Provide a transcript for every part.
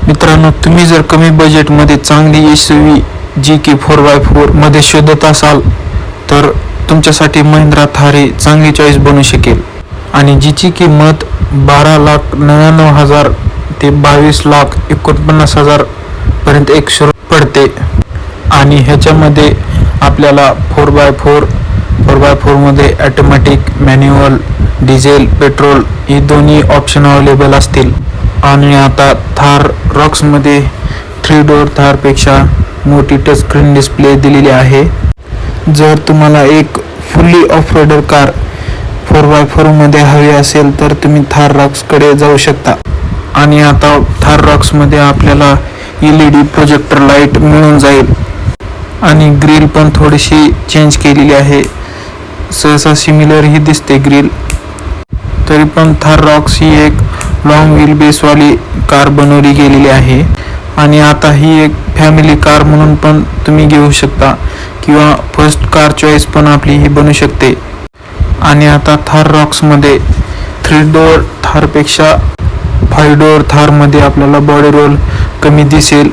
मित्रांनो, तुम्ही जर कमी बजेटमध्ये चांगली SUV जी की 4x4 मध्ये शोधत असाल तर तुमच्यासाठी महिंद्रा थार ही चांगली चॉईस बनू शकेल आणि जिची किंमत 12,99,000 ते 22,49,000 पर्यंत एक सुरू पडते. आणि ह्याच्यामध्ये आपल्याला 4x4 मध्ये ऑटोमॅटिक, मॅन्युअल, डिझेल, पेट्रोल ही दोन्ही ऑप्शन अवेलेबल असतील. आणि आता थार रॉक्समध्ये 3 डोअर थारपेक्षा मोठी टच स्क्रीन डिस्प्ले दिलेली आहे. जर तुम्हाला एक fully off roader car 4x4 मध्ये हवी असेल तर तुम्ही थार रॉक्सकडे जाऊ शकता. आणि आता थार रॉक्समध्ये आपल्याला LED प्रोजेक्टर लाईट मिळून जाईल आणि ग्रिल पण थोडीशी चेंज केलेली आहे. सहसा सिमिलर ही दिसते ग्रिल. तरी पण थार रॉक्स ही एक लॉंग व्हील बेसवाली कार बनवली गेलेली आहे आणि आता ही एक फॅमिली कार म्हणून पण तुम्ही घेऊ शकता किंवा फर्स्ट कार चॉईस पण आपली ही बनू शकते. आणि आता थार रॉक्समध्ये 3 डोअर थारपेक्षा 5 डोअर थारमध्ये आपल्याला बॉडी रोल कमी दिसेल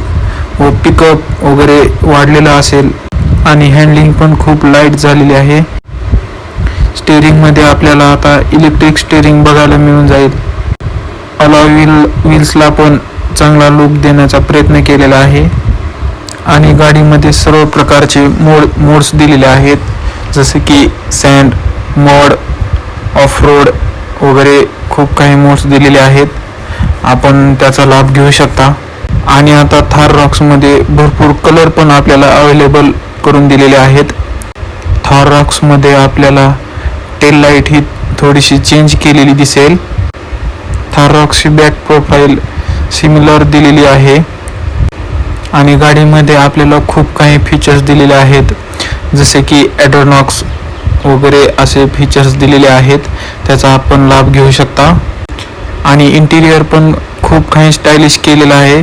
व पिकअप वगैरे वाढलेला असेल आणि हँडलिंग पण खूप लाईट झालेली आहे. स्टेअरिंगमध्ये आपल्याला आता इलेक्ट्रिक स्टेअरिंग बघायला मिळून जाईल. अलॉय व्हील्सला पण चांगला लुक देण्याचा प्रयत्न केलेला आहे आणि गाडीमध्ये सर्व प्रकारचे मोड्स दिलेले आहेत, जसे की सँड, मॉड, ऑफ रोड वगैरे खूप काही मोड्स दिलेले आहेत. आपण त्याचा लाभ घेऊ शकता. आणि आता थार रॉक्समध्ये भरपूर कलर पण आपल्याला अवेलेबल करून दिलेले आहेत. थार रॉक्समध्ये आपल्याला टेल लाईट ही थोडीशी चेंज केलेली दिसेल. थार रॉक्सची बॅक प्रोफाईल सिमिलर दिलेली आहे आणि गाडीमध्ये आपल्याला खूप काही फीचर्स दिलेले आहेत, जसे की ॲडोनॉक्स वगैरे असे फीचर्स दिलेले आहेत. त्याचा आपण लाभ घेऊ शकता. आणि इंटिरियर पण खूप काही स्टायलिश केलेलं आहे,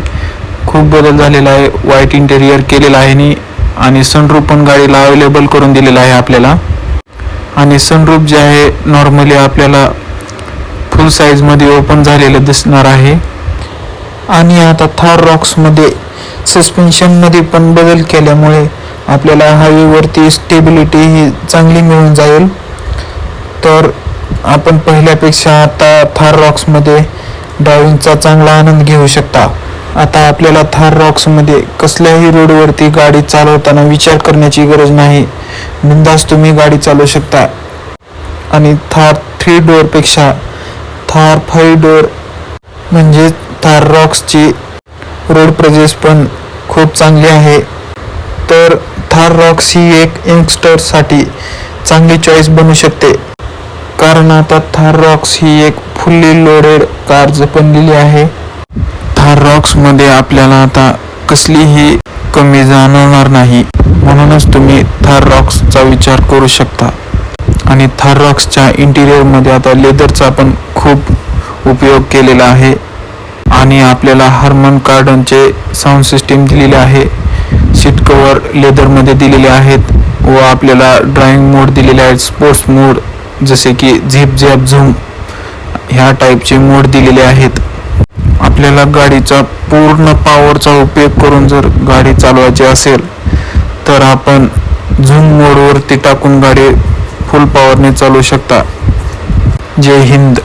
खूप बदल झालेला आहे. व्हाईट इंटेरियर केलेलं आहे आणि सनरूफ पण गाडीला अवेलेबल करून दिलेला आहे आपल्याला. आणि सनरूफ जे आहे नॉर्मली आपल्याला फुल साईजमध्ये ओपन झालेलं दिसणार आहे. आणि आता थार रॉक्समध्ये सस्पेन्शनमध्ये पण बदल केल्यामुळे आपल्याला हायवेवरती स्टेबिलिटी ही चांगली मिळून जाईल. तर आपण पहिल्यापेक्षा आता थार रॉक्समध्ये ड्रायव्हिंगचा चांगला आनंद घेऊ शकता. आता आपल्याला थार रॉक्समध्ये कसल्याही रोडवरती गाडी चालवताना विचार करण्याची गरज नाही, बिनधास्त तुम्ही गाडी चालवू शकता. आणि थार 3 डोअरपेक्षा थार 5 डोअर म्हणजे थार रॉक्सची रोड प्रेझेन्स पण खूप चांगली आहे. तर थार रॉक्स ही एक यंगस्टरसाठी चांगली चॉईस बनू शकते, कारण आता थार रॉक्स ही एक फुल्ली लोडेड कार बनलेली आहे. थार रॉक्समध्ये आपल्याला आता कसलीही कमी जाणवणार नाही, म्हणूनच तुम्ही थार रॉक्सचा विचार करू शकता. आणि थार रॉक्सच्या इंटिरियरमध्ये आता लेदरचा पण खूप उपयोग केलेला आहे आणि आपल्याला हार्मन कार्डनचे साऊंड सिस्टीम दिलेले आहे. सीट कवर लेदरमध्ये दिलेले आहेत व आपल्याला ड्रायव्हिंग मोड दिलेले आहेत, स्पोर्ट्स मोड जसे की झिप झॅप झूम ह्या टाईपचे मोड दिलेले आहेत. आपल्याला गाडीचा पूर्ण पॉवरचा उपयोग करून जर गाडी चालवायची असेल तर आपण झूम मोडवरती टाकून गाडी फुल पॉवरने चालवू शकता. जय हिंद.